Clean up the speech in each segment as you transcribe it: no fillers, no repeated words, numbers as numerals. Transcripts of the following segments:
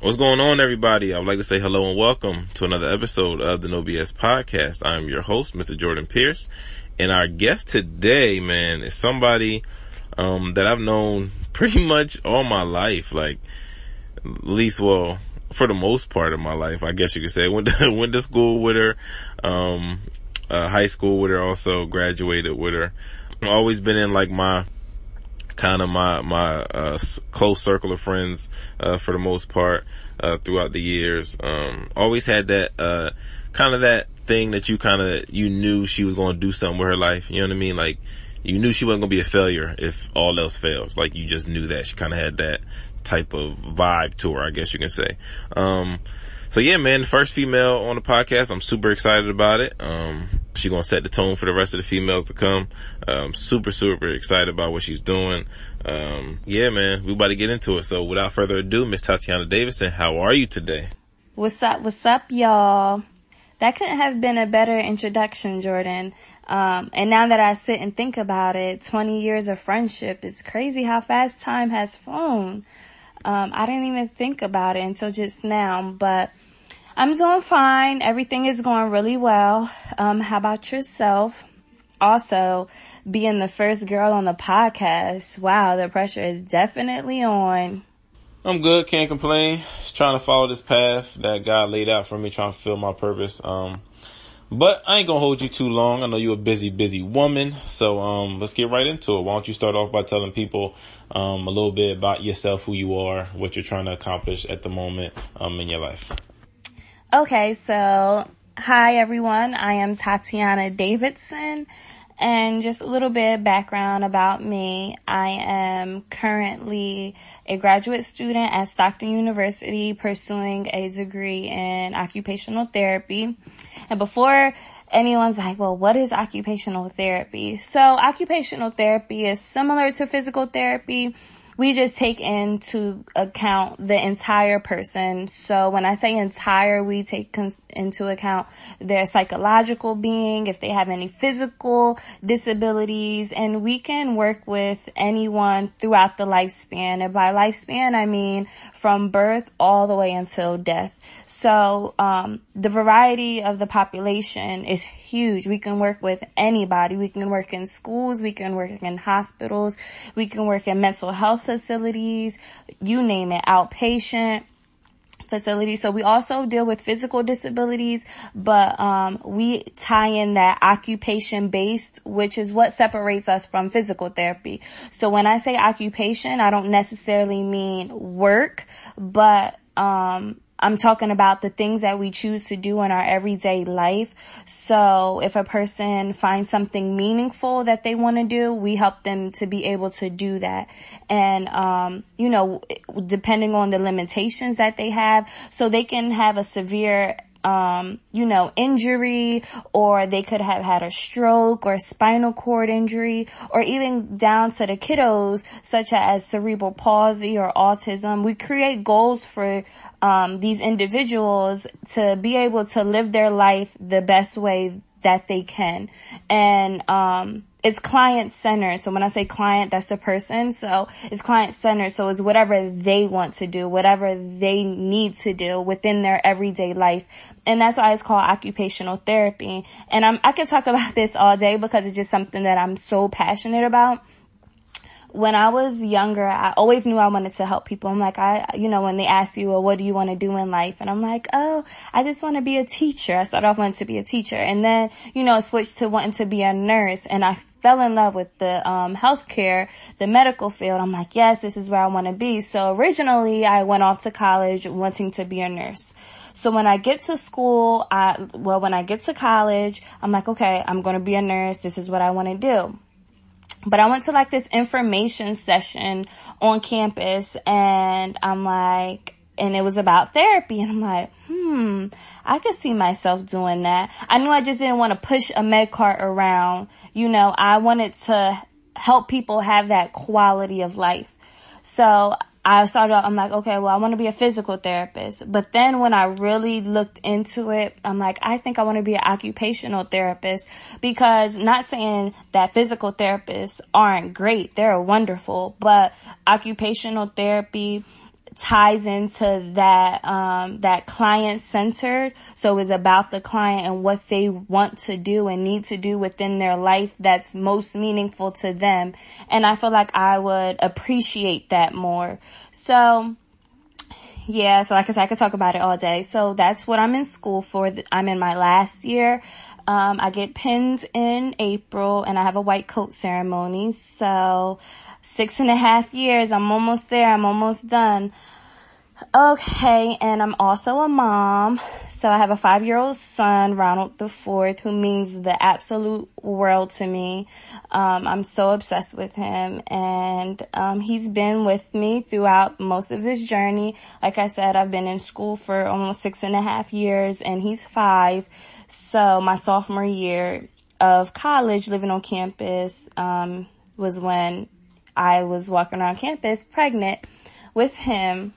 What's going on, everybody? I would like to say hello and welcome to another episode of the No BS podcast. I am your host, Mr. Jordan Pierce, and our guest today, man, is somebody that I've known pretty much all my life, like at least, well, for the most part of my life, I guess you could say. Went to school with her, high school with her, also graduated with her. I've always been in like my close circle of friends, for the most part, throughout the years. Always had that, that thing that you knew she was going to do something with her life. You know what I mean? Like, you knew she wasn't going to be a failure if all else fails. Like, you just knew that. She kind of had that type of vibe to her, I guess you can say. So yeah, man, the first female on the podcast. I'm super excited about it. She's going to set the tone for the rest of the females to come. Super excited about what she's doing. Yeah, man, we about to get into it. So without further ado, Ms Tatiana Davidson, how are you today? What's up, y'all? That couldn't have been a better introduction, Jordan. And now that I sit and think about it, 20 years of friendship, it's crazy how fast time has flown. I didn't even think about it until just now, but I'm doing fine. Everything is going really well. How about yourself? Also, being the first girl on the podcast, wow, the pressure is definitely on. I'm good, can't complain. Just trying to follow this path that God laid out for me, trying to fulfill my purpose. But I ain't gonna hold you too long. I know you're a busy woman. So, let's get right into it. Why don't you start off by telling people, a little bit about yourself, who you are, what you're trying to accomplish at the moment, in your life. Okay, so hi everyone. I am Tatiana Davidson, and just a little bit of background about me. I am currently a graduate student at Stockton University pursuing a degree in occupational therapy. And before anyone's like, well, what is occupational therapy? So occupational therapy is similar to physical therapy. We just take into account the entire person. So when I say entire, we take into account their psychological being, if they have any physical disabilities, and we can work with anyone throughout the lifespan. And by lifespan, I mean from birth all the way until death. So the variety of the population is huge. We can work with anybody. We can work in schools. We can work in hospitals. We can work in mental health facilities, you name it, outpatient facilities. So we also deal with physical disabilities, but we tie in that occupation based, which is what separates us from physical therapy. So when I say occupation, I don't necessarily mean work, but I'm talking about the things that we choose to do in our everyday life. So if a person finds something meaningful that they want to do, we help them to be able to do that. And, depending on the limitations that they have, so they can have a severe injury, or they could have had a stroke or spinal cord injury, or even down to the kiddos such as cerebral palsy or autism. We create goals for these individuals to be able to live their life the best way that they can. And it's client-centered. So when I say client, that's the person. So it's client-centered. So it's whatever they want to do, whatever they need to do within their everyday life. And that's why it's called occupational therapy. And I could talk about this all day because it's just something that I'm so passionate about. When I was younger, I always knew I wanted to help people. I'm like, when they ask you, well, what do you want to do in life? And I'm like, oh, I just want to be a teacher. I started off wanting to be a teacher, and then, switched to wanting to be a nurse. And I fell in love with the healthcare, the medical field. I'm like, yes, this is where I want to be. So originally I went off to college wanting to be a nurse. So when I get to college, I'm like, okay, I'm going to be a nurse. This is what I want to do. But I went to like this information session on campus, and and it was about therapy. And I'm like, I could see myself doing that. I knew I just didn't want to push a med cart around. I wanted to help people have that quality of life. So I started out, I'm like, okay, well, I want to be a physical therapist. But then when I really looked into it, I'm like, I think I want to be an occupational therapist, because not saying that physical therapists aren't great. They're wonderful. But occupational therapy, ties into that client centered. So it was about the client and what they want to do and need to do within their life that's most meaningful to them. And I feel like I would appreciate that more. So yeah, so like I said, I could talk about it all day. So that's what I'm in school for. I'm in my last year. I get pinned in April and I have a white coat ceremony. So 6.5 years, I'm almost there. I'm almost done. Okay, and I'm also a mom. So I have a 5-year-old son, Ronald the Fourth, who means the absolute world to me. I'm so obsessed with him, and he's been with me throughout most of this journey. Like I said, I've been in school for almost 6.5 years, and he's 5. So my sophomore year of college, living on campus, was when I was walking around campus pregnant with him.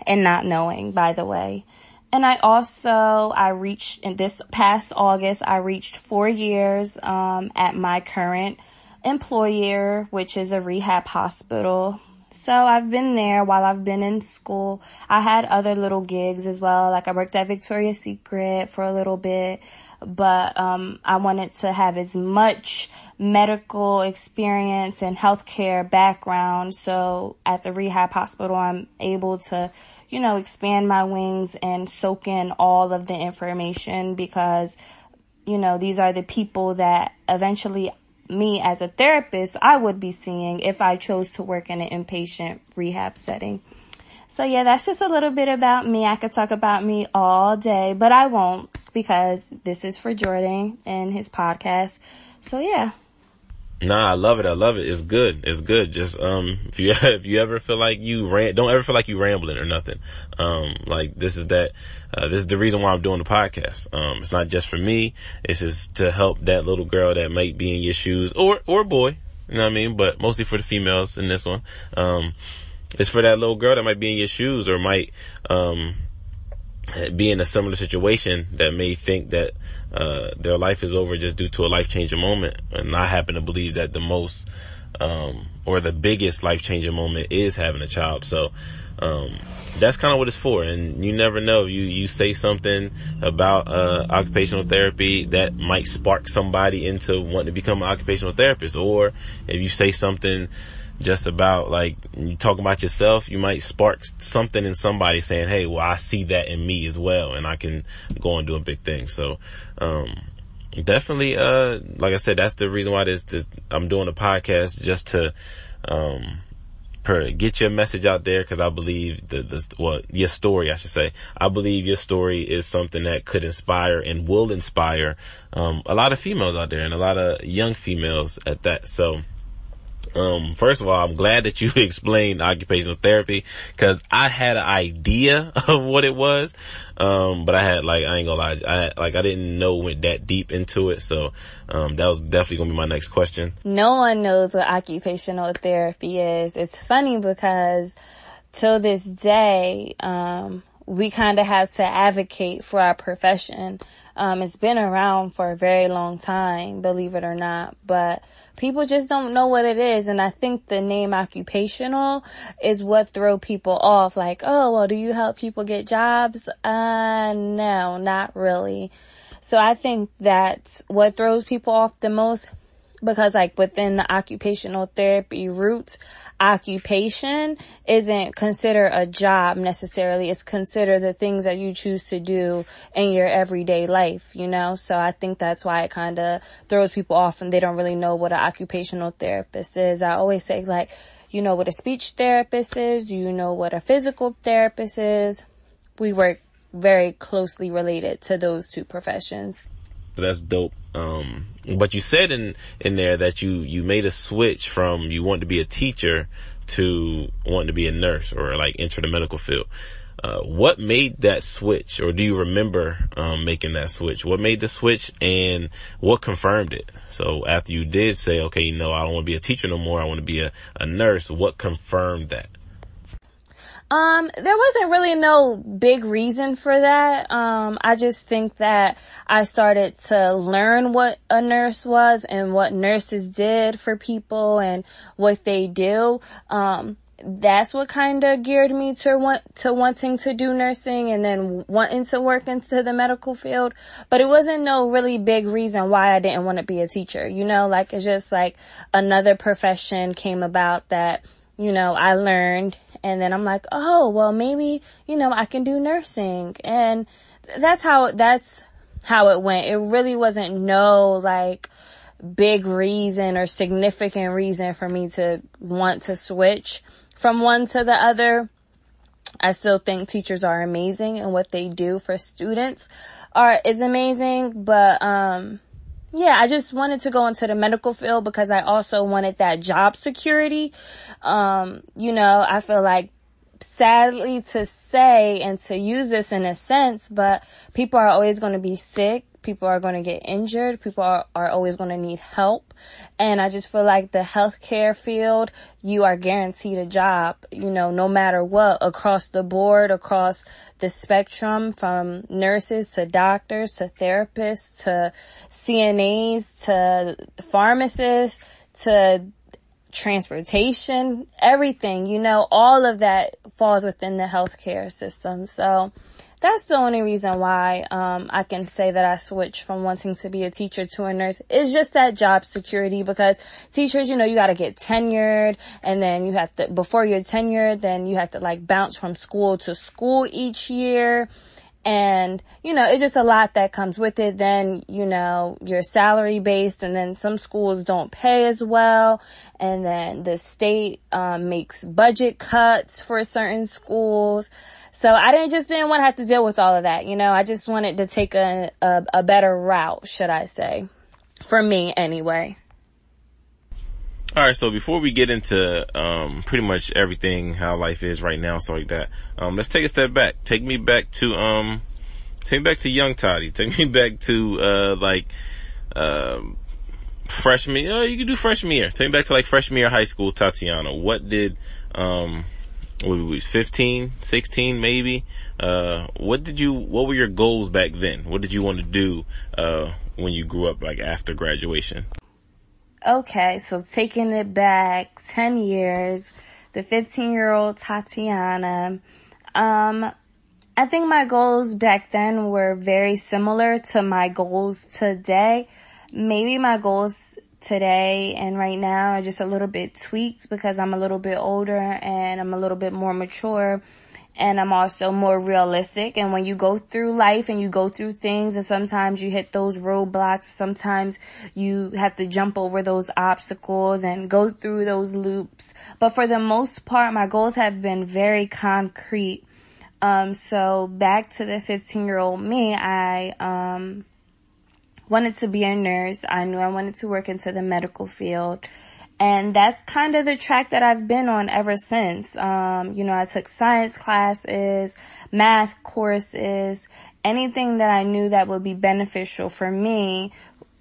And not knowing, by the way. And I reached, in this past August, I reached 4 years, at my current employer, which is a rehab hospital. So I've been there while I've been in school. I had other little gigs as well. Like I worked at Victoria's Secret for a little bit, but, I wanted to have as much medical experience and healthcare background. So at the rehab hospital, I'm able to, expand my wings and soak in all of the information because, these are the people that eventually me as a therapist, I would be seeing if I chose to work in an inpatient rehab setting. So yeah, that's just a little bit about me. I could talk about me all day, but I won't because this is for Jordan and his podcast. So yeah. Nah, I love it. It's good. Just, if you ever feel like don't ever feel like you rambling or nothing. Like this is the reason why I'm doing the podcast. It's not just for me. It's just to help that little girl that might be in your shoes or boy. You know what I mean? But mostly for the females in this one. It's for that little girl that might be in your shoes or might, be in a similar situation that may think that their life is over just due to a life-changing moment. And I happen to believe that the most or the biggest life-changing moment is having a child. So that's kind of what it's for. And you never know. You say something about occupational therapy that might spark somebody into wanting to become an occupational therapist. Or if you say something just about like you talking about yourself, you might spark something in somebody saying, hey, well, I see that in me as well, and I can go and do a big thing. So definitely like I said, that's the reason why I'm doing a podcast, just to get your message out there, because I believe your story, I should say. I believe your story is something that could inspire and will inspire a lot of females out there, and a lot of young females at that. So first of all, I'm glad that you explained occupational therapy, because I had an idea of what it was, but I ain't gonna lie, I didn't know went that deep into it. So that was definitely gonna be my next question. No one knows what occupational therapy is. It's funny because till this day, we kind of have to advocate for our profession. It's been around for a very long time, believe it or not, but people just don't know what it is. And I think the name occupational is what throw people off. Like, oh, well, do you help people get jobs? No, not really. So I think that's what throws people off the most, because like within the occupational therapy roots, occupation isn't considered a job necessarily. It's considered the things that you choose to do in your everyday life, So I think that's why it kind of throws people off and they don't really know what an occupational therapist is. I always say, like, you know what a speech therapist is? You know what a physical therapist is? We work very closely related to those two professions. So that's dope. But you said in there that you made a switch from you wanting to be a teacher to wanting to be a nurse, or like enter the medical field. What made that switch, or do you remember making that switch? What made the switch, and what confirmed it? So after you did say, okay, I don't want to be a teacher no more, I want to be a nurse, what confirmed that? There wasn't really no big reason for that. I just think that I started to learn what a nurse was and what nurses did for people and what they do. that's what kind of geared me to wanting to do nursing and then wanting to work into the medical field. But it wasn't no really big reason why I didn't want to be a teacher. Like it's just like another profession came about that, I learned, and then I'm like, oh, well, maybe, I can do nursing. And that's how it went. It really wasn't no like big reason or significant reason for me to want to switch from one to the other. I still think teachers are amazing and what they do for students is amazing. But, I just wanted to go into the medical field because I also wanted that job security. I feel like, sadly to say and to use this in a sense, but people are always going to be sick. People are going to get injured. People are always going to need help. And I just feel like the healthcare field, you are guaranteed a job, no matter what, across the board, across the spectrum, from nurses to doctors to therapists to CNAs to pharmacists to transportation, everything, all of that falls within the healthcare system. So that's the only reason why I can say that I switched from wanting to be a teacher to a nurse. It's just that job security, because teachers, you got to get tenured, and then you have to, before you're tenured, then you have to like bounce from school to school each year. And, it's just a lot that comes with it. Then, you're salary based, and then some schools don't pay as well. And then the state makes budget cuts for certain schools. So I didn't want to have to deal with all of that. I just wanted to take a better route, should I say, for me anyway. All right, so before we get into pretty much everything, how life is right now, stuff like that, let's take a step back. Take me back to young Toddy. Take me back to freshman. You can do freshman year. Take me back to like freshman year high school, Tatiana. What did what was 15, 16 maybe? What were your goals back then? What did you want to do when you grew up, like after graduation? Okay, so taking it back 10 years, the 15-year-old Tatiana, I think my goals back then were very similar to my goals today. Maybe my goals today and right now are just a little bit tweaked because I'm a little bit older and I'm a little bit more mature. And I'm also more realistic. And when you go through life and you go through things, and sometimes you hit those roadblocks, sometimes you have to jump over those obstacles and go through those loops. But for the most part, my goals have been very concrete. So back to the 15-year-old me, I wanted to be a nurse. I knew I wanted to work into the medical field. And that's kind of the track that I've been on ever since. I took science classes, math courses, anything that I knew that would be beneficial for me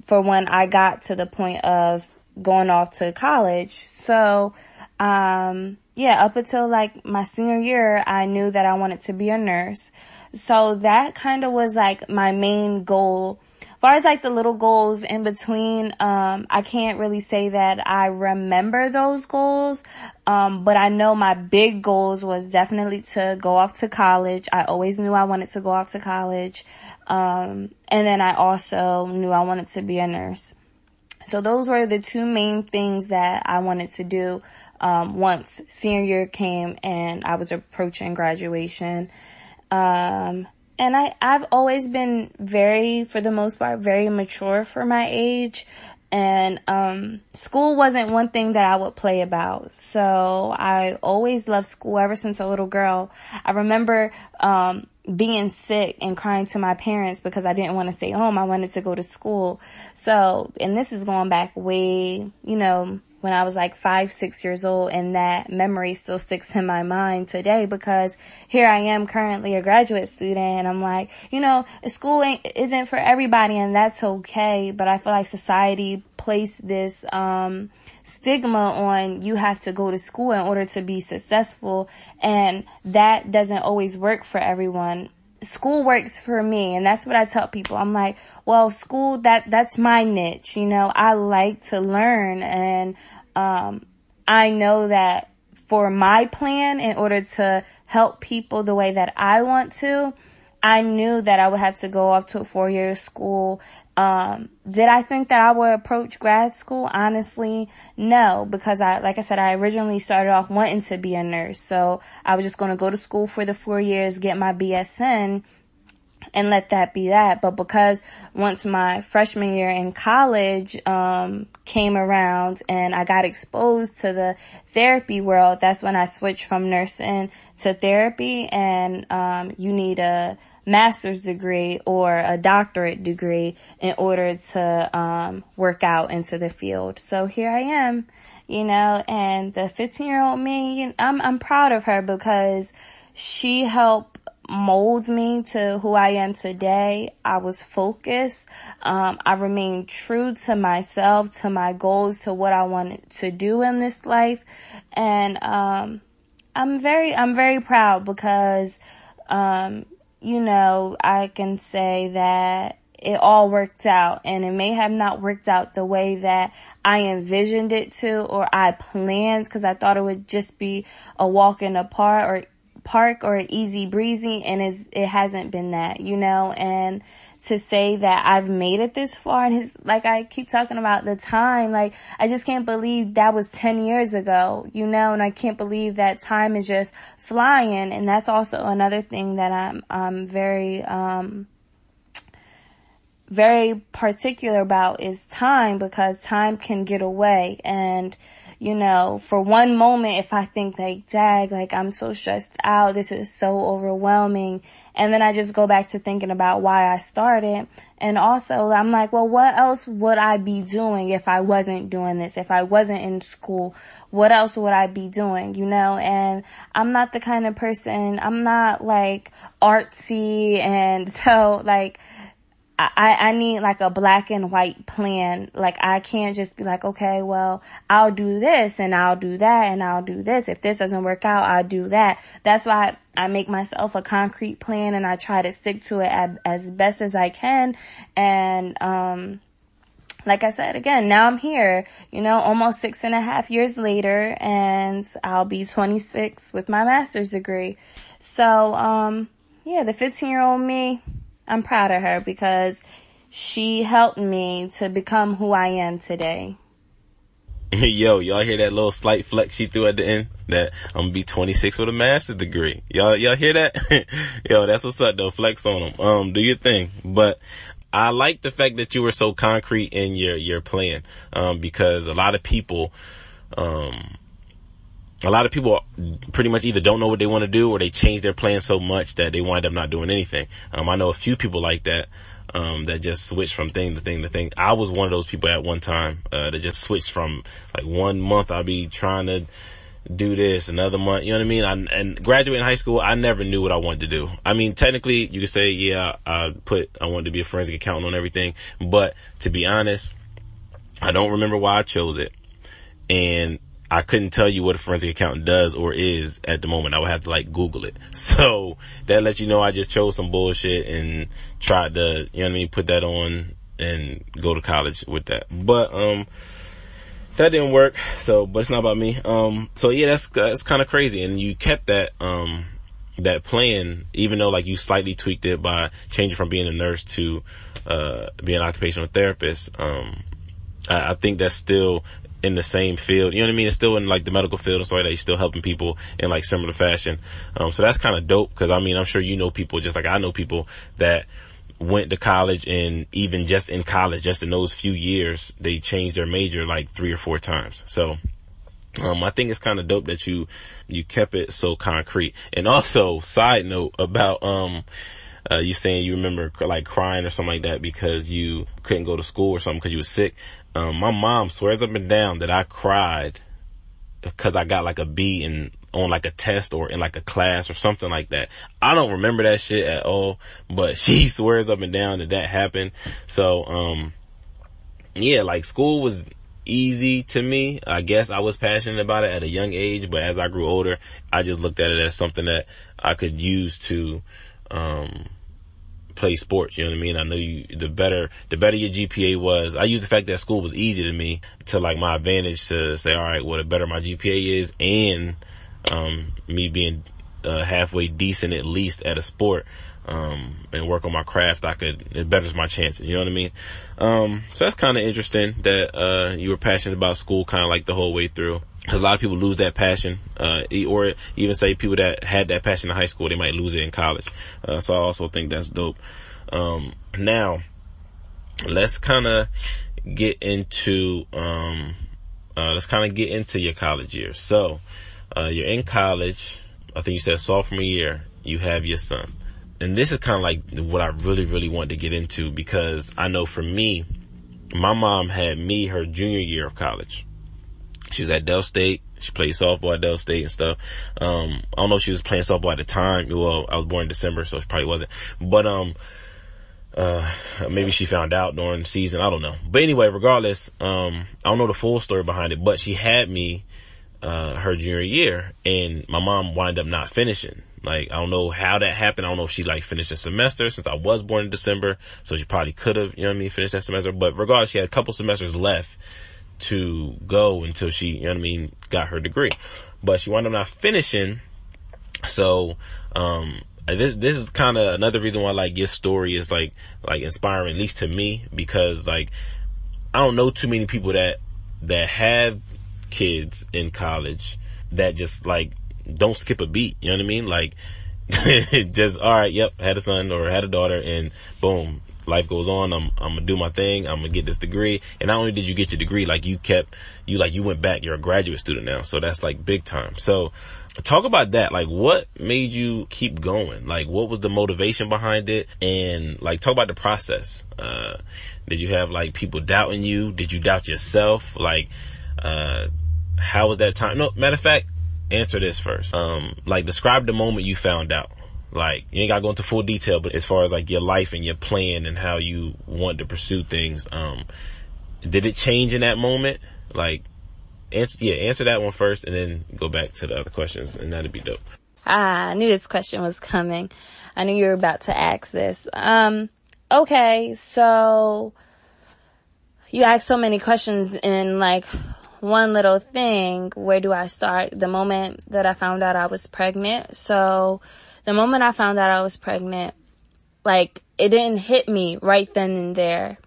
for when I got to the point of going off to college. So, up until like my senior year, I knew that I wanted to be a nurse. So that kind of was like my main goal. As far as like the little goals in between, I can't really say that I remember those goals. But I know my big goals was definitely to go off to college. I always knew I wanted to go off to college. And then I also knew I wanted to be a nurse. So those were the two main things that I wanted to do, once senior year came and I was approaching graduation. And I've always been for the most part, very mature for my age. And, school wasn't one thing that I would play about. So I always loved school ever since a little girl. I remember, being sick and crying to my parents because I didn't want to stay home. I wanted to go to school. So, and this is going back way, when I was like 5, 6 years old, and that memory still sticks in my mind today because here I am currently a graduate student, and I'm like, school isn't for everybody, and that's okay. But I feel like society placed this, stigma on you have to go to school in order to be successful, and that doesn't always work for everyone. School works for me, and that's what I tell people. I'm like, well, school, that's my niche. I like to learn, and I know that for my plan in order to help people the way that I want to, I knew that I would have to go off to a 4-year school. Did I think that I would approach grad school? Honestly, no, because like I said, I originally started off wanting to be a nurse. So I was just going to go to school for the 4 years, get my BSN, and let that be that. But because once my freshman year in college came around and I got exposed to the therapy world, that's when I switched from nursing to therapy. And you need a master's degree or a doctorate degree in order to work out into the field. So here I am, and the 15-year-old me, I'm proud of her because she helped mold me to who I am today. I was focused. I remained true to myself, to my goals, to what I wanted to do in this life. And I'm very proud because I can say that it all worked out, and it may have not worked out the way that I envisioned it to or I planned, because I thought it would just be a walk in the park or easy breezy, and it hasn't been that, and to say that I've made it this far, and it's like I keep talking about the time, like I just can't believe that was 10 years ago, and I can't believe that time is just flying. And that's also another thing that I'm very very particular about is time, because time can get away. And for one moment, if I think like, dag, like I'm so stressed out, this is so overwhelming. And then I just go back to thinking about why I started. And also I'm like, well, what else would I be doing if I wasn't doing this? If I wasn't in school, what else would I be doing? And I'm not the kind of person, I'm not like artsy. And so like, I need like a black and white plan. Like I can't just be like, okay, well, I'll do this and I'll do that and I'll do this. If this doesn't work out, I'll do that. That's why I make myself a concrete plan and I try to stick to it as best as I can. And, like I said, again, now I'm here, almost 6.5 years later, and I'll be 26 with my master's degree. So, the 15-year-old me, I'm proud of her because she helped me to become who I am today. Yo, y'all hear that little slight flex she threw at the end? That I'm gonna be 26 with a master's degree. Y'all hear that? Yo, that's what's up though. Flex on them. Do your thing. But I like the fact that you were so concrete in your plan. Because a lot of people pretty much either don't know what they want to do or they change their plan so much that they wind up not doing anything. I know a few people like that, that just switch from thing to thing to thing. I was one of those people at one time, that just switched from like 1 month I'll be trying to do this, another month, you know what I mean? And graduating high school, I never knew what I wanted to do. I mean, technically you could say, yeah, I wanted to be a forensic accountant on everything, but to be honest, I don't remember why I chose it. And I couldn't tell you what a forensic accountant does or is at the moment. I would have to like Google it. So that lets you know I just chose some bullshit and tried to, put that on and go to college with that. But, that didn't work. So, but it's not about me. So yeah, that's kind of crazy. And you kept that plan, even though like you slightly tweaked it by changing from being a nurse to, being an occupational therapist. I think that's still in the same field, you know what I mean? It's still in like the medical field and stuff like that. You're still helping people in like similar fashion. So that's kind of dope, because I mean, I'm sure people just like I know people that went to college, and even just in college, just in those few years, they changed their major like 3 or 4 times. So, I think it's kind of dope that you kept it so concrete. And also, side note about, you saying you remember like crying or something like that because you couldn't go to school or something because you were sick. My mom swears up and down that I cried because I got like a B on like a test or in like a class or something like that. I don't remember that shit at all, but she swears up and down that happened. So, yeah, like school was easy to me. I guess I was passionate about it at a young age, but as I grew older, I just looked at it as something that I could use to, play sports, you know what I mean? I knew the better your GPA was. I used the fact that school was easy to me to like my advantage to say, all right, well, the better my GPA is and me being halfway decent at least at a sport, and work on my craft, it betters my chances, you know what I mean? So that's kind of interesting that you were passionate about school kind of like the whole way through, because a lot of people lose that passion, or even say people that had that passion in high school, they might lose it in college. So I also think that's dope. Now let's kind of get into your college years. So you're in college. I think you said sophomore year, you have your son. And this is kind of like what I really, really want to get into, because I know for me, my mom had me her junior year of college. She was at Del State. She played softball at Del State and stuff. I don't know if she was playing softball at the time. Well, I was born in December, so she probably wasn't. But maybe she found out during the season. I don't know. But anyway, regardless, I don't know the full story behind it, but she had me her junior year, and my mom wound up not finishing. Like, I don't know how that happened. I don't know if she finished a semester, since I was born in December, so she probably could have, you know what I mean, finished that semester. But regardless, she had a couple semesters left to go until she, you know what I mean, got her degree. But she wound up not finishing. So, this is kind of another reason why your story is like inspiring, at least to me, because I don't know too many people that have kids in college that just don't skip a beat, you know what I mean? Just, all right, yep, had a son or had a daughter, and boom, life goes on. I'm gonna do my thing. I'm gonna get this degree. And not only did you get your degree, you went back, you're a graduate student now, so that's big time. So talk about that. What made you keep going? What was the motivation behind it? And talk about the process. Did you have people doubting you? Did you doubt yourself? How was that time? No, matter of fact, answer this first. Describe the moment you found out. You ain't gotta go into full detail, but as far as your life and your plan and how you want to pursue things, did it change in that moment? Answer that one first, and then go back to the other questions, and that'd be dope. I knew this question was coming. I knew you were about to ask this. Okay, so you asked so many questions in one little thing. Where do I start? The moment that I found out I was pregnant. So the moment I found out I was pregnant, it didn't hit me right then and there.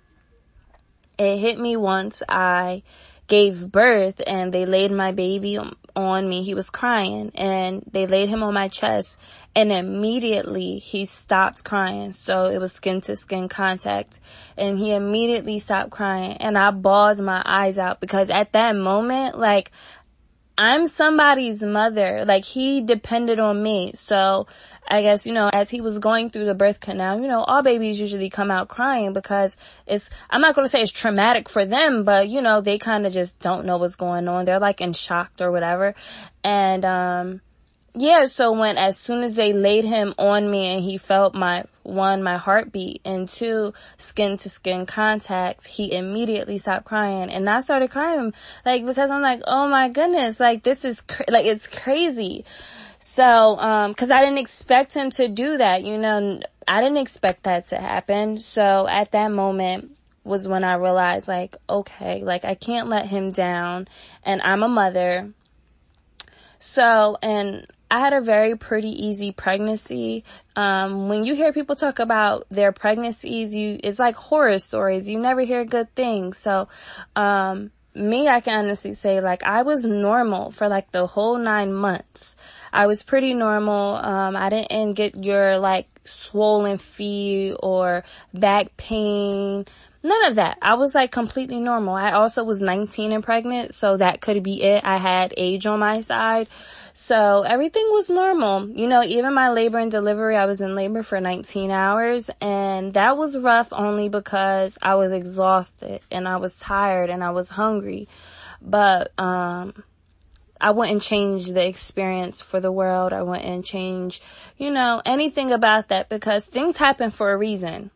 It hit me once I gave birth and they laid my baby on me. He was crying and they laid him on my chest, and immediately he stopped crying. So it was skin to skin contact, and he immediately stopped crying, and I bawled my eyes out, because at that moment, I'm somebody's mother. He depended on me. So I guess, as he was going through the birth canal, all babies usually come out crying, because I'm not going to say it's traumatic for them, but, they kind of just don't know what's going on. They're in shock or whatever. And, so as soon as they laid him on me and he felt my heartbeat, and two, skin to skin contact, he immediately stopped crying. And I started crying, because I'm oh my goodness, this is, it's crazy. So, cause I didn't expect him to do that, I didn't expect that to happen. So at that moment was when I realized, okay, I can't let him down, and I'm a mother. So, and I had a very pretty easy pregnancy. When you hear people talk about their pregnancies, it's like horror stories. You never hear good things. So, me, I can honestly say, I was normal for the whole 9 months. I was pretty normal. I didn't get your swollen feet or back pain. None of that. I was completely normal. I also was 19 and pregnant, so that could be it. I had age on my side. So everything was normal. Even my labor and delivery, I was in labor for 19 hours, and that was rough only because I was exhausted and I was tired and I was hungry. But, I wouldn't change the experience for the world. I wouldn't change, anything about that, because things happen for a reason.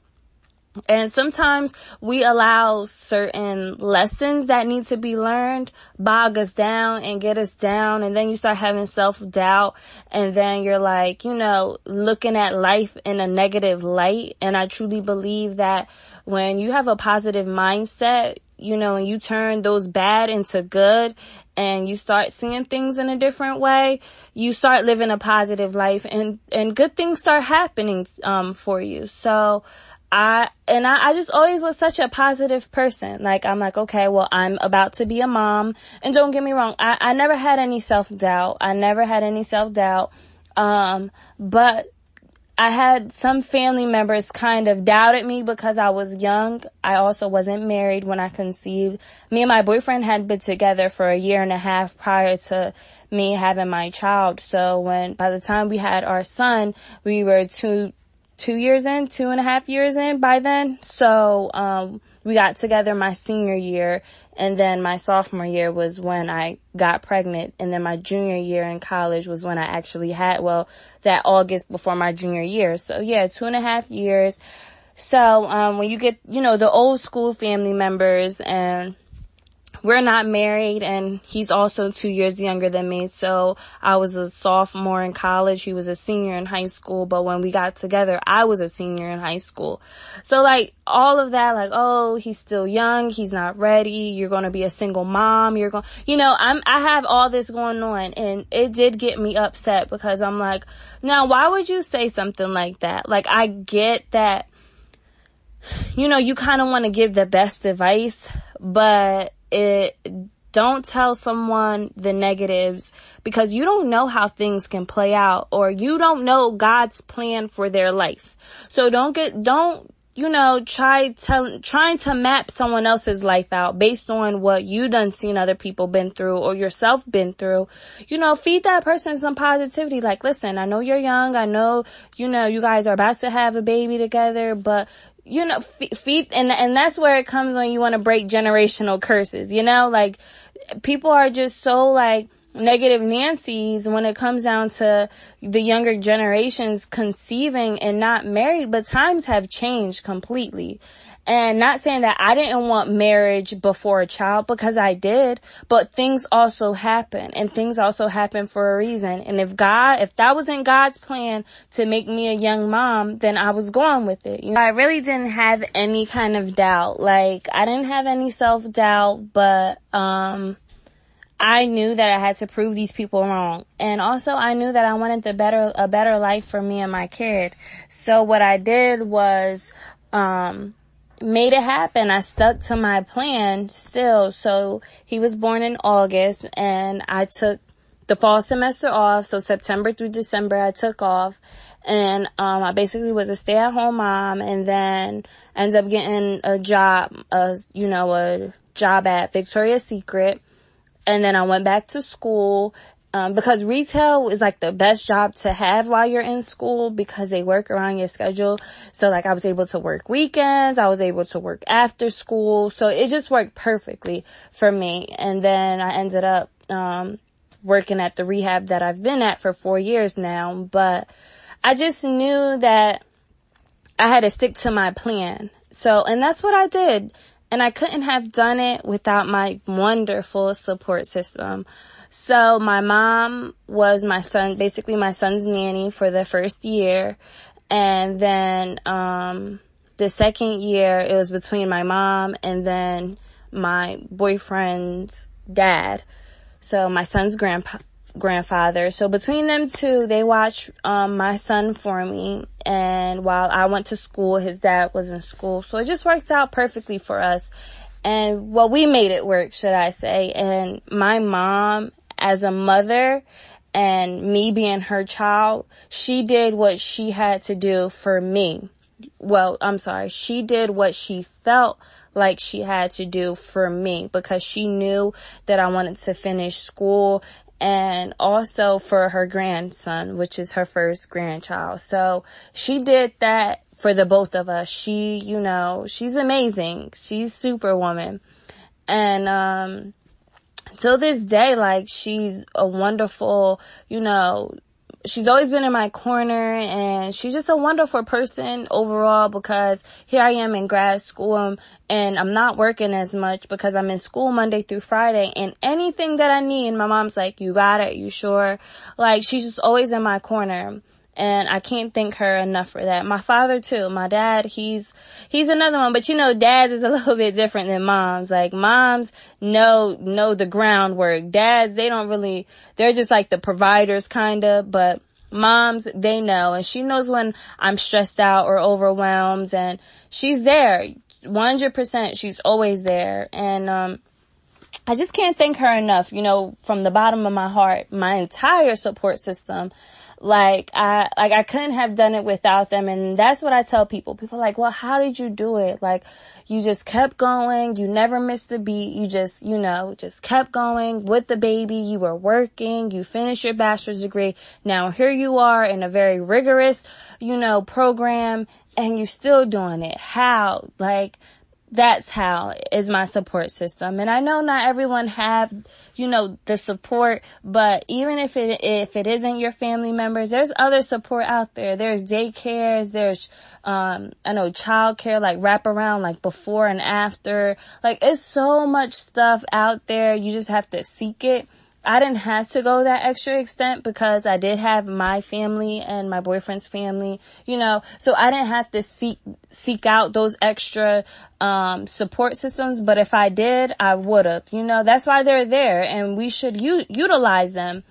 And sometimes we allow certain lessons that need to be learned bog us down and get us down. And then you start having self-doubt. And then you're looking at life in a negative light. And I truly believe that when you have a positive mindset, and you turn those bad into good and you start seeing things in a different way, you start living a positive life and good things start happening, for you. So I just always was such a positive person. Like, I'm like, okay, well, I'm about to be a mom. And don't get me wrong, I never had any self-doubt. But I had some family members kind of doubted me because I was young. I also wasn't married when I conceived. Me and my boyfriend had been together for a year and a half prior to me having my child. So by the time we had our son, we were 2.5 years in by then. So, we got together my senior year, and then my sophomore year was when I got pregnant, and then my junior year in college was when I actually had, that August before my junior year. So yeah, 2.5 years. So, when you get, the old school family members, and we're not married, and he's also 2 years younger than me. So I was a sophomore in college. He was a senior in high school. But when we got together, I was a senior in high school. So like all of that, like, oh, he's still young. He's not ready. You're going to be a single mom. I have all this going on, and it did get me upset because I'm like, now, why would you say something like that? Like, I get that, you kind of want to give the best advice, but don't tell someone the negatives, because you don't know how things can play out, or you don't know God's plan for their life. So trying to map someone else's life out based on what you done seen other people been through or yourself been through. Feed that person some positivity. Like, listen, I know you're young. I know, you guys are about to have a baby together, but feed, and that's where it comes when you want to break generational curses, like, people are just so, like, negative Nancy's when it comes down to the younger generations conceiving and not married, but times have changed completely. And not saying that I didn't want marriage before a child, because I did, but things also happen, and things also happen for a reason. And if that wasn't God's plan to make me a young mom, then I was going with it. I really didn't have any kind of doubt. Like, I didn't have any self-doubt, but, I knew that I had to prove these people wrong. And also I knew that I wanted a better life for me and my kid. So what I did was, made it happen. I stuck to my plan still. So he was born in August, and I took the fall semester off. So September through December I took off, and I basically was a stay-at-home mom, and then ended up getting a job, a job at Victoria's Secret. And then I went back to school, because retail is like the best job to have while you're in school, because they work around your schedule. So like, I was able to work weekends. I was able to work after school. So it just worked perfectly for me. And then I ended up, working at the rehab that I've been at for 4 years now. But I just knew that I had to stick to my plan. So, and that's what I did. And I couldn't have done it without my wonderful support system. So my mom was my son's nanny for the first year. And then, the second year, it was between my mom and then my boyfriend's dad. So my son's grandfather. So between them two, they watched my son for me. And while I went to school, his dad was in school. So it just worked out perfectly for us. And we made it work, should I say. And my mom, as a mother, and me being her child, she did what she had to do for me. She did what she felt like she had to do for me, because she knew that I wanted to finish school, and also for her grandson, which is her first grandchild. So she did that for the both of us. She's amazing. She's Superwoman. And, till this day, like, she's a wonderful, she's always been in my corner, and she's just a wonderful person overall, because here I am in grad school, and I'm not working as much because I'm in school Monday through Friday, and anything that I need, my mom's like, you got it, you sure? Like, she's just always in my corner. And I can't thank her enough for that. My father too. My dad, he's another one. But you know, dads is a little bit different than moms. Like moms know the groundwork. Dads, they're just like the providers kinda, but moms, they know. And she knows when I'm stressed out or overwhelmed, and she's there. 100%. She's always there. And, I just can't thank her enough, you know, from the bottom of my heart. My entire support system, I couldn't have done it without them. And that's what I tell people. People are like, well, how did you do it? Like, you just kept going. You never missed a beat. You just, you know, just kept going with the baby. You were working. You finished your bachelor's degree. Now here you are in a very rigorous, you know, program, and you're still doing it. How? Like, that's how is my support system. And I know not everyone have, you know, the support, but even if it isn't your family members, there's other support out there. There's daycares, there's, I know childcare, like wraparound, like before and after. Like, it's so much stuff out there. You just have to seek it. I didn't have to go that extra extent because I did have my family and my boyfriend's family, you know, so I didn't have to seek out those extra, support systems. But if I did, I would have, you know, that's why they're there, and we should utilize them.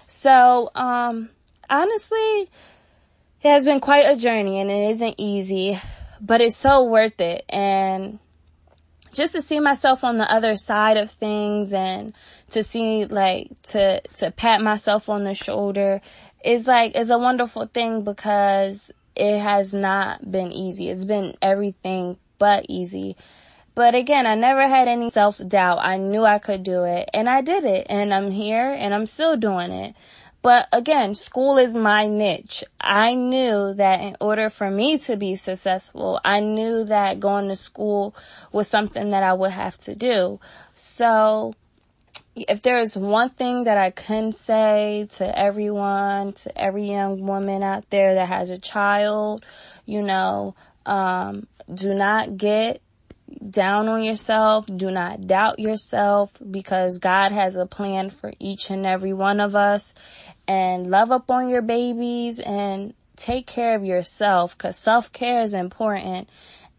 So, honestly, it has been quite a journey, and it isn't easy, but it's so worth it. And just to see myself on the other side of things, and to see, like, to pat myself on the shoulder is a wonderful thing, because it has not been easy. It's been everything but easy. But again, I never had any self-doubt. I knew I could do it, and I did it, and I'm here, and I'm still doing it. But again, school is my niche. I knew that in order for me to be successful, I knew that going to school was something that I would have to do. So if there is one thing that I can say to everyone, to every young woman out there that has a child, you know, do not get down on yourself. Do not doubt yourself, because God has a plan for each and every one of us. And love up on your babies and take care of yourself, because self-care is important.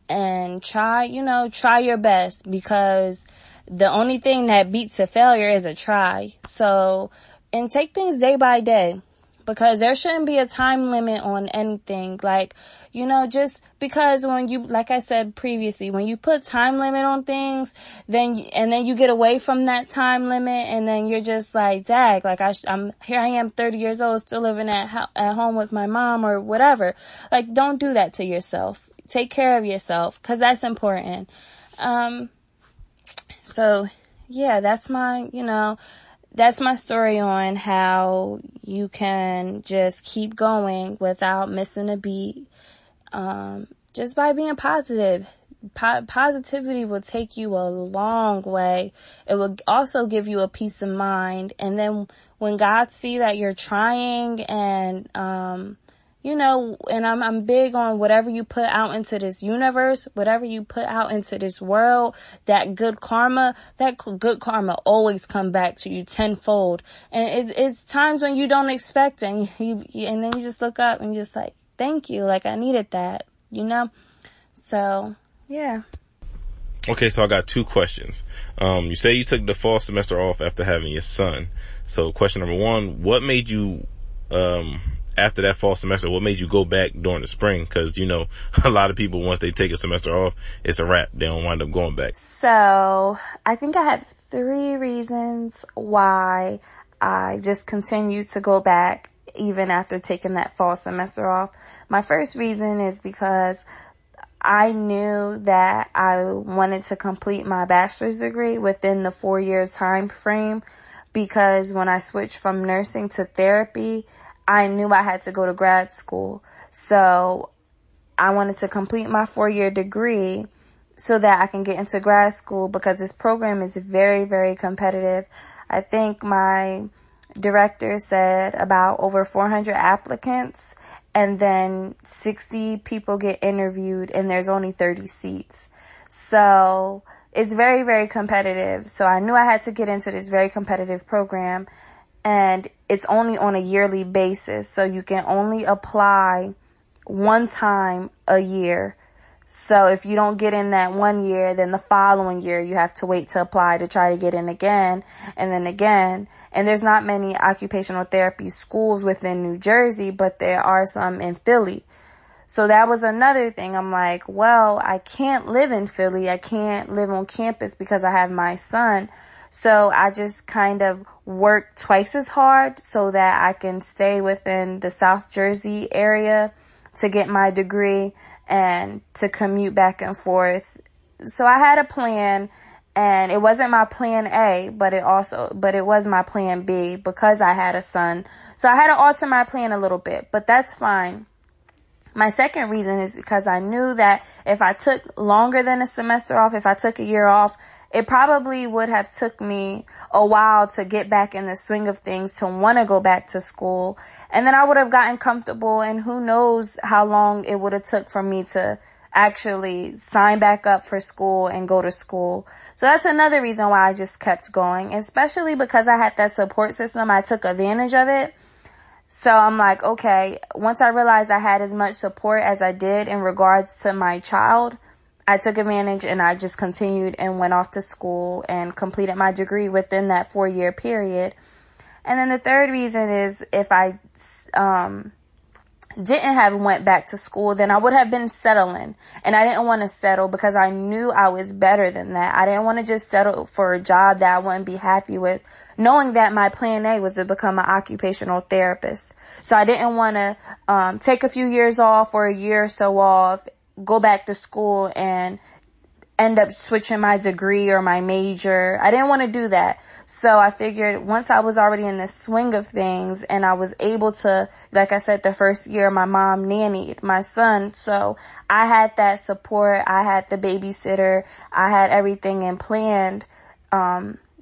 And try your best, because the only thing that beats a failure is a try. So, and take things day by day, because there shouldn't be a time limit on anything. Like, you know, just because when you, like I said previously, when you put time limit on things, then you get away from that time limit, and then you're just like, dag, like I'm here, I am 30 years old, still living at home with my mom or whatever. Like, don't do that to yourself. Take care of yourself, because that's important. So yeah, that's my story on how you can just keep going without missing a beat. Just by being positive. Positivity will take you a long way. It will also give you a peace of mind. And then when God see that you're trying, and, you know, and I'm big on whatever you put out into this universe, whatever you put out into this world, that good karma always come back to you tenfold. And it's times when you don't expect it, and then you just look up and just like, thank you. Like, I needed that, you know? So, yeah. Okay, so I got two questions. You say you took the fall semester off after having your son. So question number one, what made you, after that fall semester, what made you go back during the spring? Because, you know, a lot of people, once they take a semester off, it's a wrap. They don't wind up going back. So I think I have 3 reasons why I just continued to go back even after taking that fall semester off. My first reason is because I knew that I wanted to complete my bachelor's degree within the 4 years time frame, because when I switched from nursing to therapy, I knew I had to go to grad school. So I wanted to complete my 4-year degree so that I can get into grad school, because this program is very, very competitive. I think my director said about over 400 applicants, and then 60 people get interviewed, and there's only 30 seats. So it's very, very competitive. So I knew I had to get into this very competitive program. and it's only on a yearly basis. So you can only apply one time a year. So if you don't get in that 1 year, then the following year you have to wait to apply to try to get in again, and then again. And there's not many occupational therapy schools within New Jersey, but there are some in Philly. So that was another thing. I'm like, well, I can't live in Philly. I can't live on campus because I have my son. So I just kind of work twice as hard so that I can stay within the South Jersey area to get my degree and to commute back and forth. So I had a plan, and it wasn't my plan A, but it was my plan B because I had a son. So I had to alter my plan a little bit, but that's fine. My second reason is because I knew that if I took longer than a semester off, if I took a year off, it probably would have took me a while to get back in the swing of things, to want to go back to school. And then I would have gotten comfortable, and who knows how long it would have took for me to actually sign back up for school and go to school. So that's another reason why I just kept going, especially because I had that support system. I took advantage of it. So I'm like, okay, once I realized I had as much support as I did in regards to my child, I took advantage and I just continued and went off to school and completed my degree within that 4-year period. And then the third reason is if I didn't have went back to school, then I would have been settling. And I didn't want to settle because I knew I was better than that. I didn't want to just settle for a job that I wouldn't be happy with, knowing that my plan A was to become an occupational therapist. So I didn't want to take a few years off or a year or so off, go back to school and end up switching my degree or my major. I didn't want to do that. So I figured once I was already in the swing of things and I was able to, like I said, the first year my mom nannied my son. So I had that support. I had the babysitter. I had everything in planned,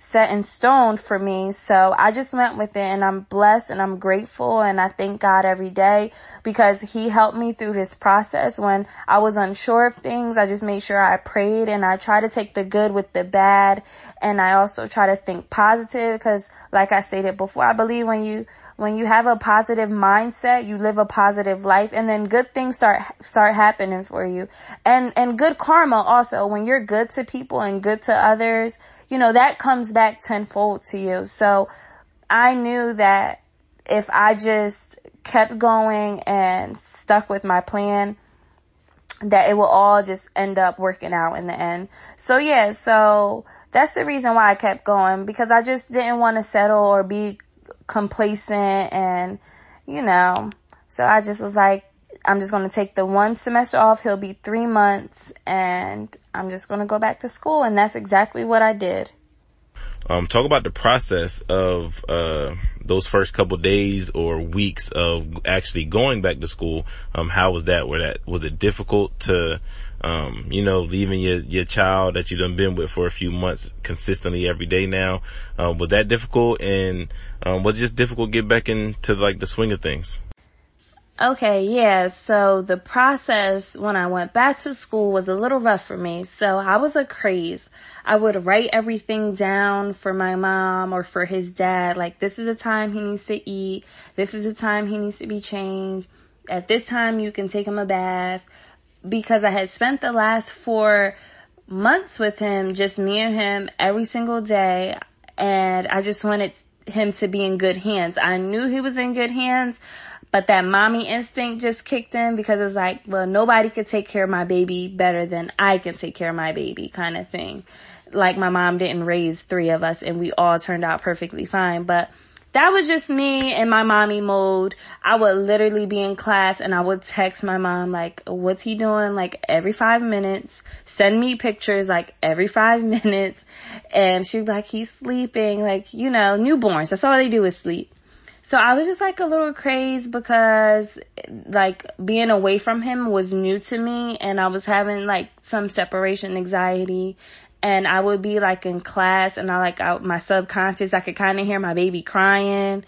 set in stone for me. So I just went with it, and I'm blessed and I'm grateful, and I thank God every day because he helped me through this process. When I was unsure of things, I just made sure I prayed, and I try to take the good with the bad, and I also try to think positive because, like I stated before, I believe when you have a positive mindset, you live a positive life, and then good things start happening for you. And good karma also, when you're good to people and good to others, that comes back tenfold to you. So I knew that if I just kept going and stuck with my plan, that it will all just end up working out in the end. So yeah, so that's the reason why I kept going, because I just didn't want to settle or be complacent, and so I just was like, I'm just going to take the one semester off. He'll be 3 months, and I'm just going to go back to school. And that's exactly what I did. Talk about the process of those first couple days or weeks of actually going back to school. How was that? Was it difficult to, leaving your child that you done been with for a few months consistently every day now? Was that difficult? And was it just difficult to get back into like the swing of things? Okay, yeah, so the process when I went back to school was a little rough for me. So I was a craze. I would write everything down for my mom or for his dad. Like, this is the time he needs to eat. This is the time he needs to be changed. At this time, you can take him a bath. Because I had spent the last 4 months with him, just me and him every single day. And I just wanted him to be in good hands. I knew he was in good hands, but that mommy instinct just kicked in because it's like, well, nobody could take care of my baby better than I can take care of my baby kind of thing. Like, my mom didn't raise 3 of us and we all turned out perfectly fine. But that was just me in my mommy mode. I would literally be in class and I would text my mom, like, what's he doing? Like, every 5 minutes. Send me pictures, like, every 5 minutes. And she'd be like, he's sleeping. Like, newborns. That's all they do is sleep. So I was just like a little crazed because like being away from him was new to me, and I was having like some separation anxiety, and I would be like in class and my subconscious, I could kind of hear my baby crying.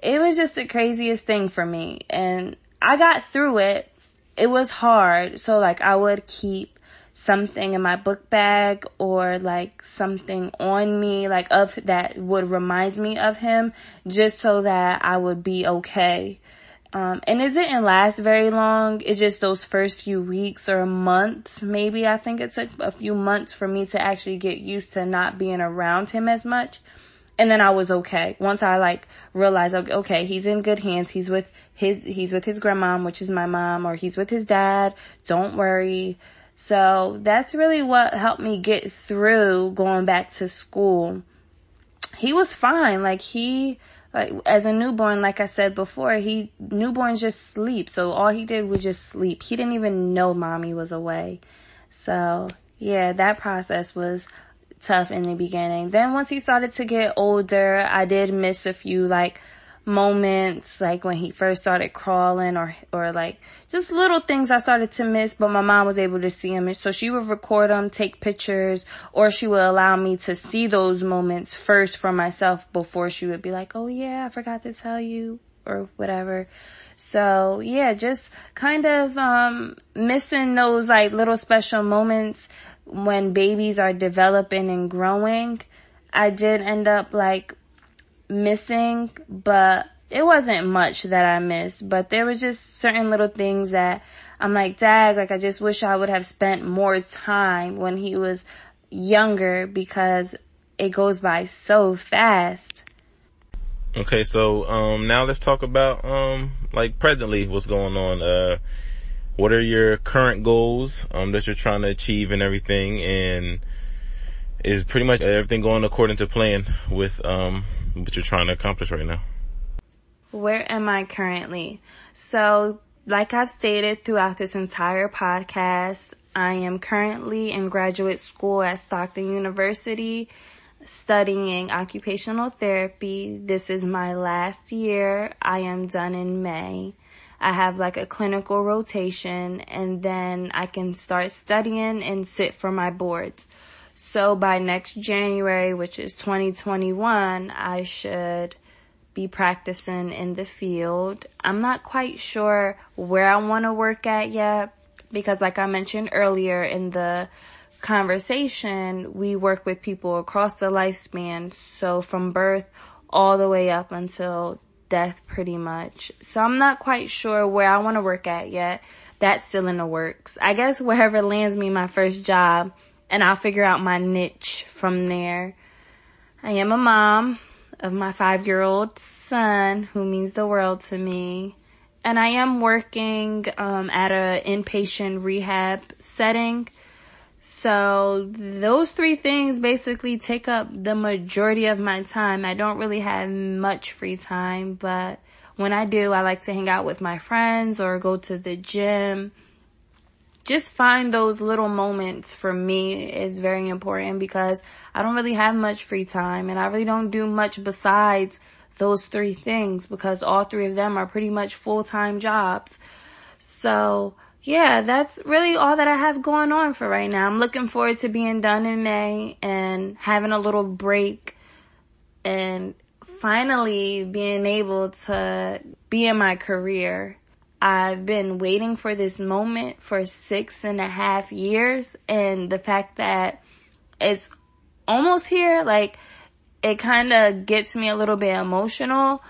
It was just the craziest thing for me, and I got through it. It was hard. So like I would keep something in my book bag or like something on me, like of that would remind me of him, just so that I would be okay. And it didn't last very long. It's just those first few weeks or months, maybe. I think it took a few months for me to actually get used to not being around him as much. And then I was okay. Once I like realized, okay, he's in good hands. He's with his grandma, which is my mom, or he's with his dad. Don't worry. So that's really what helped me get through going back to school. He was fine. Like as a newborn, like I said before, newborns just sleep. So all he did was just sleep. He didn't even know mommy was away. So yeah, that process was tough in the beginning. Then once he started to get older, I did miss a few like moments, like when he first started crawling or like just little things I started to miss, but my mom was able to see him. So she would record them, take pictures, or she would allow me to see those moments first for myself before she would be like, oh yeah, I forgot to tell you or whatever. So yeah, just kind of missing those like little special moments when babies are developing and growing. I did end up like missing, but it wasn't much that I missed, but there were just certain little things that I'm like, dag, like I just wish I would have spent more time when he was younger, because it goes by so fast. Okay, so now let's talk about like presently what's going on. What are your current goals that you're trying to achieve and everything, and is pretty much everything going according to plan with what you're trying to accomplish right now? Where am I currently? So, like I've stated throughout this entire podcast, I am currently in graduate school at Stockton University studying occupational therapy. This is my last year. I am done in May. I have like a clinical rotation, and then I can start studying and sit for my boards. So by next January, which is 2021, I should be practicing in the field. I'm not quite sure where I want to work at yet, because like I mentioned earlier in the conversation, we work with people across the lifespan. So from birth all the way up until death pretty much. So I'm not quite sure where I want to work at yet. That's still in the works. I guess wherever lands me my first job, and I'll figure out my niche from there. I am a mom of my 5-year-old son, who means the world to me. And I am working at an inpatient rehab setting. So those 3 things basically take up the majority of my time. I don't really have much free time, but when I do, I like to hang out with my friends or go to the gym. Just find those little moments for me is very important, because I don't really have much free time, and I really don't do much besides those 3 things, because all 3 of them are pretty much full-time jobs. So yeah, that's really all that I have going on for right now. I'm looking forward to being done in May and having a little break and finally being able to be in my career. I've been waiting for this moment for 6.5 years, and the fact that it's almost here, like, it kind of gets me a little bit emotional,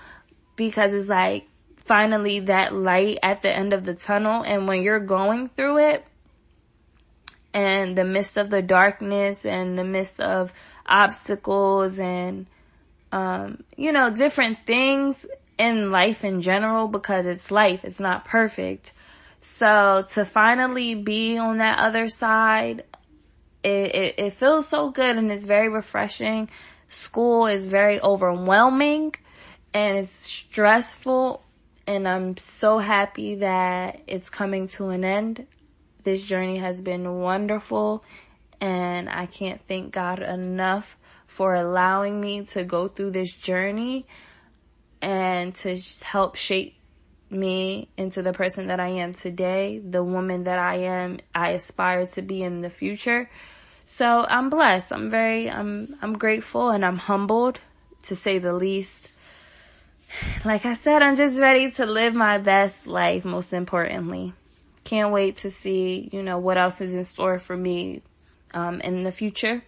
because it's like finally that light at the end of the tunnel. And when you're going through it, and the midst of the darkness and the midst of obstacles and different things in life in general, because it's life, it's not perfect. So to finally be on that other side, it feels so good, and it's very refreshing. School is very overwhelming and it's stressful, and I'm so happy that it's coming to an end. This journey has been wonderful, and I can't thank God enough for allowing me to go through this journey and to help shape me into the person that I am today, the woman that I aspire to be in the future. So I'm blessed. I'm grateful, and I'm humbled, to say the least. Like I said, I'm just ready to live my best life, most importantly. can't wait to see, what else is in store for me in the future.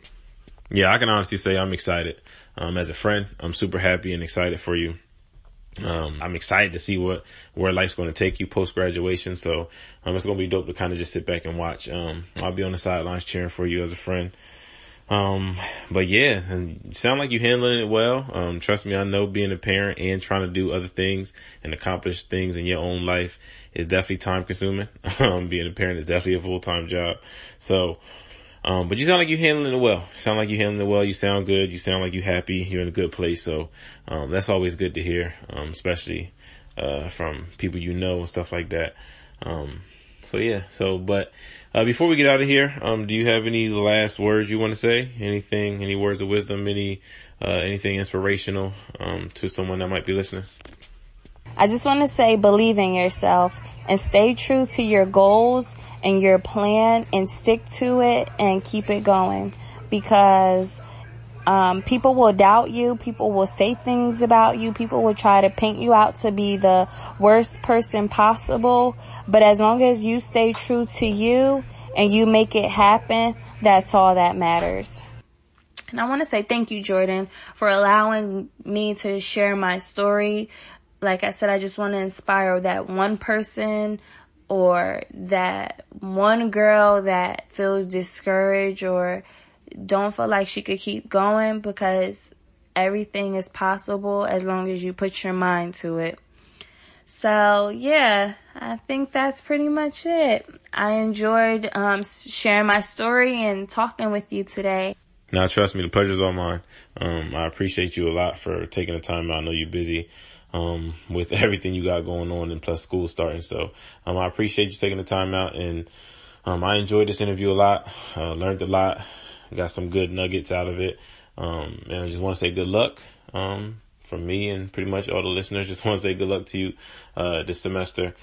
Yeah, I can honestly say I'm excited. As a friend, I'm super happy and excited for you. I'm excited to see where life's going to take you post graduation. So, it's going to be dope to kind of just sit back and watch. I'll be on the sidelines cheering for you as a friend. But yeah, and you sound like you're handling it well. Trust me, I know being a parent and trying to do other things and accomplish things in your own life is definitely time consuming. Being a parent is definitely a full-time job. So, but you sound like you're handling it well. You sound good. You sound like you're happy. You're in a good place. So, that's always good to hear, especially, from people and stuff like that. But before we get out of here, do you have any last words you want to say? Any words of wisdom, anything inspirational, to someone that might be listening? I just want to say, believe in yourself and stay true to your goals and your plan and stick to it and keep it going, because people will doubt you. People will say things about you. People will try to paint you out to be the worst person possible. But as long as you stay true to you and you make it happen, that's all that matters. And I want to say thank you, Jordan, for allowing me to share my story. Like I said, I just want to inspire that one person or that one girl that feels discouraged or don't feel like she could keep going, because everything is possible as long as you put your mind to it. So yeah, I think that's pretty much it. I enjoyed sharing my story and talking with you today. Now, trust me, the pleasure's all mine. I appreciate you a lot for taking the time out. I know you're busy with everything you got going on and plus school starting. So I appreciate you taking the time out, and I enjoyed this interview a lot. Learned a lot. Got some good nuggets out of it. And I just want to say good luck from me and pretty much all the listeners. Just want to say good luck to you this semester.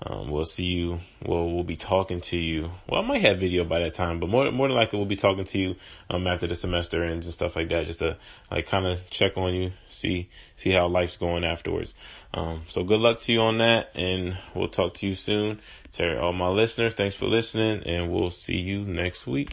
We'll see you. We'll be talking to you. Well, I might have video by that time, but more than likely we'll be talking to you after the semester ends and stuff like that, just to kind of check on you, see how life's going afterwards. So good luck to you on that, and we'll talk to you soon. To all my listeners, thanks for listening, and we'll see you next week.